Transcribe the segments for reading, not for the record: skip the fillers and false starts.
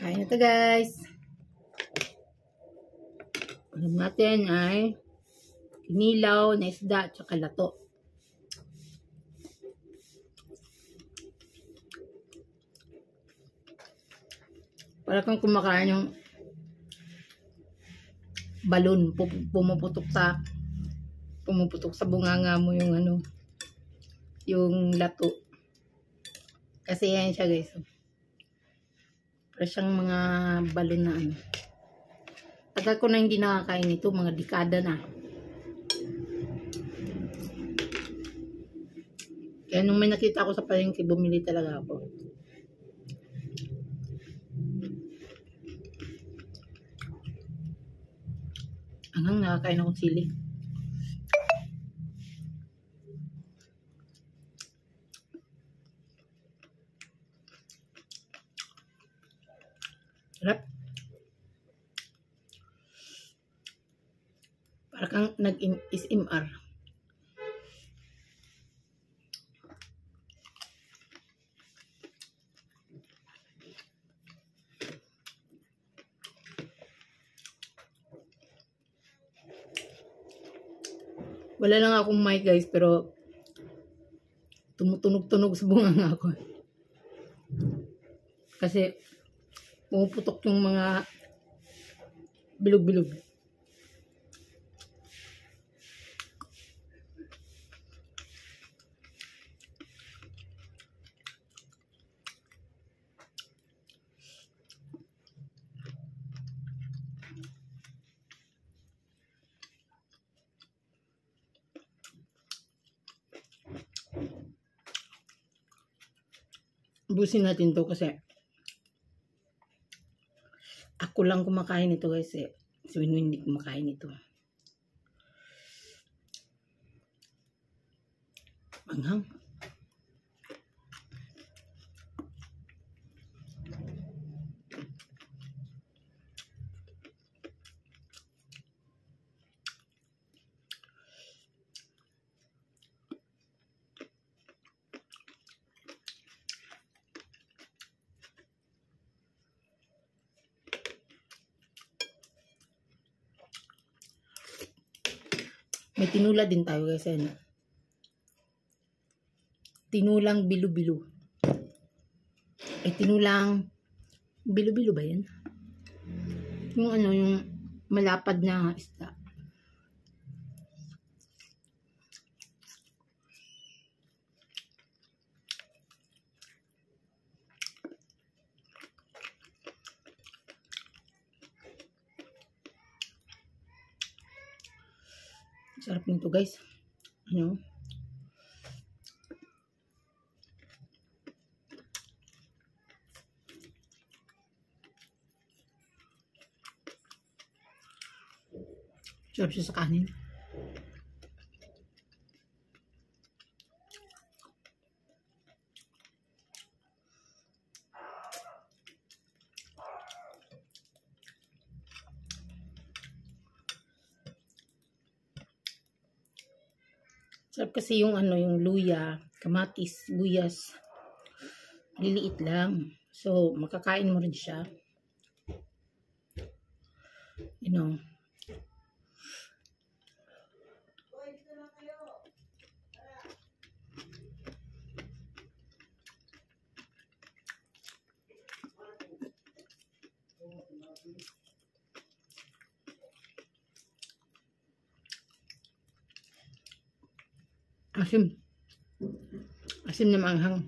Kain na to guys. Alam natin ay kinilaw na isda at saka lato. Para kang kumakain yung balon, pumuputok sa bunganga mo yung yung lato. Kasi yan siya guys. Para siyang mga balon na Tagal ko na hindi nakakain ito, mga dekada na. Kaya nung may nakita ko sa palengke, bumili talaga ako. Hanggang nakakain akong sili. Sarap. Para kang nag-SMR. Wala lang akong mic guys, pero tumutunog-tunog sa bunganga ko. Kasi pumuputok yung mga bilog-bilog. Ubusin natin to kasi ako lang kumakain ito guys eh. Si Winwin hindi kumakain ito. Manghang. May tinula din tayo guys. Tinulang bilo-bilo. Tinulang bilo-bilo ba yan? Yung yung malapad na isda. Sarap nito guys. Sarap siya sa kanin. Sarap kasi yung yung luya, kamatis, sibuyas. Liliit lang. So, makakain mo rin siya. Asim. Asim na maanghang.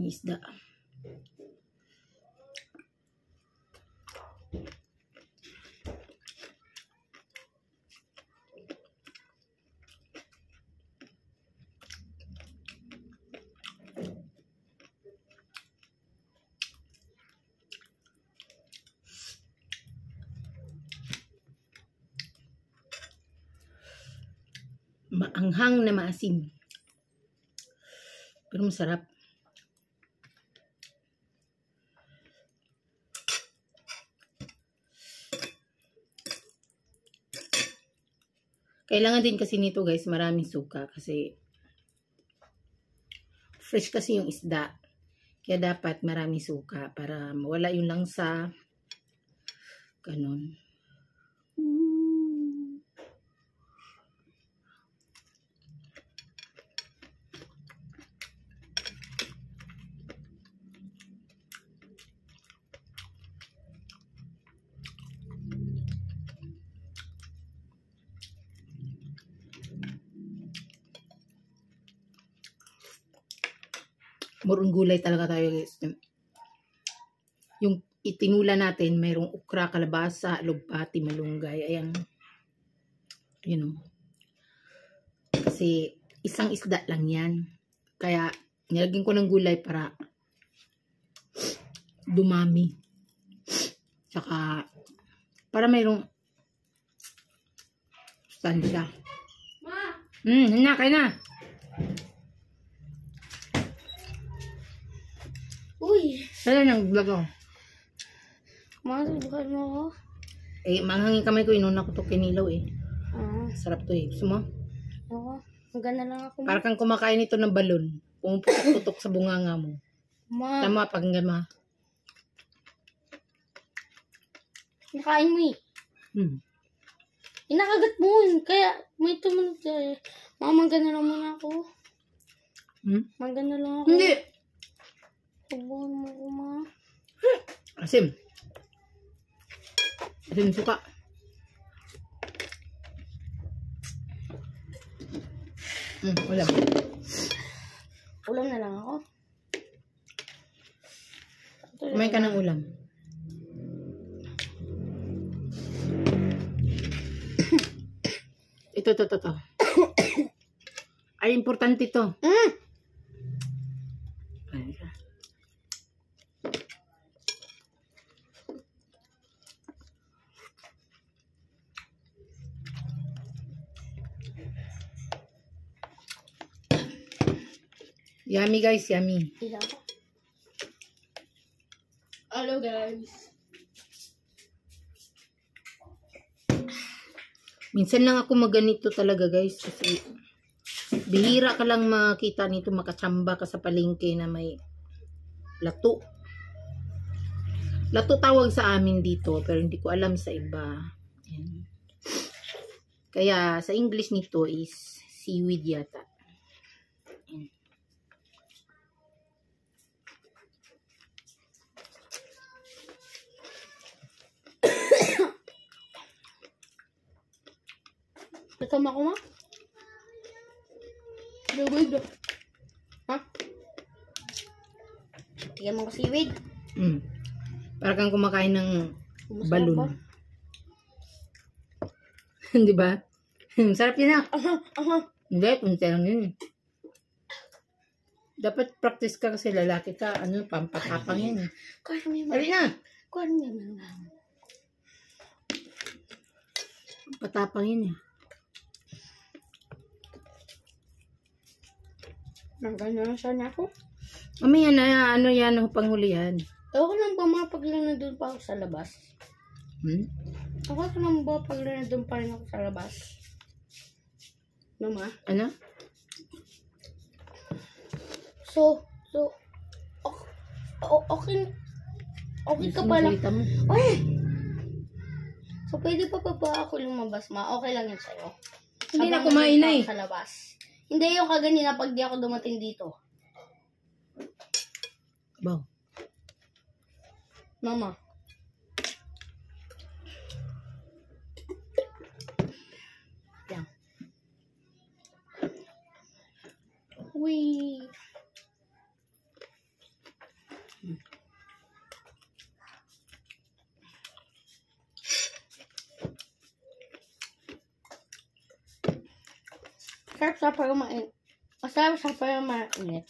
Isda. Maanghang na maasim. Pero masarap. Kailangan din kasi nito guys, maraming suka kasi fresh kasi yung isda. Kaya dapat maraming suka para mawala yung langsa. Ganun. Murong gulay talaga tayo guys. Yung itinula natin, mayroong ukra, kalabasa, lugbati, malunggay. Ayan. You know. Kasi isang isda lang yan. Kaya nilagyan ko ng gulay para dumami. Tsaka para mayroong sustansya. Ma! Kaya na. Uy! Saan ang vlog ako? Masubukan mo ako? Manghangin kamay ko, inuna ko to kinilaw Sarap to Gusto mo? Oo. Maganda lang ako. Para kang kumakain ito ng balon. Pumuputok-putok sa bunganga mo. Ma. Tama, pakinggan mo. Nakain mo Inakagat mo Kaya may tumunod tayo. Maganda lang muna ako. Maganda lang ako. Hindi. Subukan mo ako, ma. Asim. Asim suka. Ulam. Ulam na lang ako. Kumain ka ng ulam. Ito. Ay, importante ito. Yummy guys, yummy. Hello guys. Minsan lang ako maganito talaga guys kasi bihira ka lang makita nito, makatsamba ka sa palengke na may lato. Lato tawag sa amin dito pero hindi ko alam sa iba. Ayan. Kaya sa English nito is seaweed yata. Ayan. Kasama ko, ma? Seaweed. Ha? Tigyan mo ko seaweed. Para kang kumakain ng Masarap balon. ba? Di ba? Sarap yun ah. Aha. Hindi, kunti lang yun. Dapat practice ka kasi lalaki ka. Pampatapang yan. Kuha mo yun, ma. Dali na. Kuha mo yun, ma. Patapang yun eh. Nagano na sana ako. Mamaya na, yan, panghuli yan. Ako lang ba mapaglan na doon pa ako sa labas? Ako lang ba paglan na doon pa rin ako sa labas? Mama? Ano? Okay ka pala. Salita mo. Ay! So, pwede pa ba ako lumabas, ma? Okay lang yun sa'yo. Hindi na Habang kumain na nandito eh. ako sa labas. Hindi yung kaganina pag di ako dumating dito. Wow. Mama. Yan. Uy. Masarap sa parang mainit. Masarap sa parang mainit.